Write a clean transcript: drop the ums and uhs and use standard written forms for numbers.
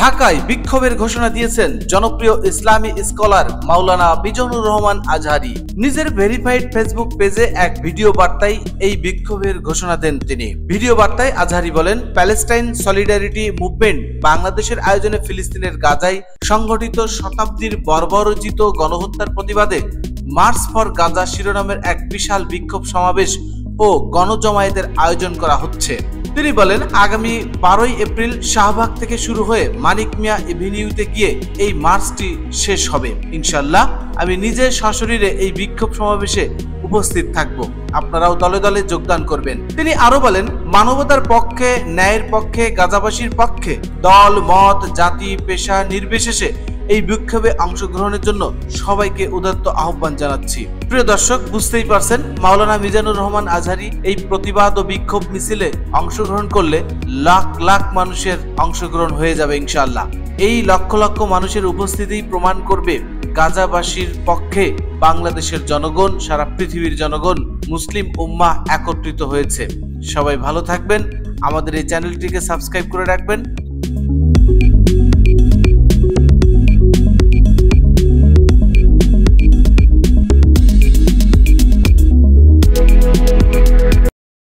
ঢাকায় বিক্ষোভের ঘোষণা দিয়েছেন জনপ্রিয় ইসলামী স্কলার মাওলানা মিজানুর রহমান আজহারী। নিজের ভেরিফাইড ফেসবুক পেজে এক ভিডিও বার্তায় এই বিক্ষোভের ঘোষণা দেন তিনি। ভিডিও বার্তায় আজহারী বলেন, প্যালেস্টাইন সলিডারিটি মুভমেন্ট বাংলাদেশের আয়োজনে ফিলিস্তিনের গাজায় সংগঠিত শতাব্দীর বর্বরোচিত গণহত্যার প্রতিবাদে মার্চ ফর গাজা শিরোনামের এক বিশাল বিক্ষোভ সমাবেশ ও গণজমায়েতের আয়োজন করা হচ্ছে। তিনি বলেন, আগামী 12 এপ্রিল শাহবাগ থেকে শুরু হয়ে মানিক মিয়া এভিনিউতে গিয়ে এই মার্চটি শেষ হবে। ইনশাআল্লাহ আমি নিজে সশরীরে এই বিক্ষোভ সমাবেশে উপস্থিত থাকব, আপনারাও দলে দলে যোগদান করবেন। তিনি আরো বলেন, মানবতার পক্ষে, ন্যায়ের পক্ষে, গাজাবাসীর পক্ষে দল মত জাতি পেশা নির্বিশেষে এই বিক্ষোভে অংশগ্রহণের জন্য সবাইকে উদাত্ত আহ্বান জানাচ্ছি। প্রিয় দর্শক, বুঝতেই পারছেন মাওলানা মিজানুর রহমান আজহারী এই প্রতিবাদ ও বিক্ষোভ মিছিলে অংশগ্রহণ করলে লাখ লাখ মানুষের অংশগ্রহণ হয়ে যাবে ইনশাআল্লাহ। এই লক্ষ লক্ষ মানুষের উপস্থিতি প্রমাণ করবে গাজাবাসীর পক্ষে বাংলাদেশের জনগণ, সারা পৃথিবীর জনগণ, মুসলিম উম্মাহ একত্রিত হয়েছে। সবাই ভালো থাকবেন, আমাদের এই চ্যানেলটিকে সাবস্ক্রাইব করে রাখবেন।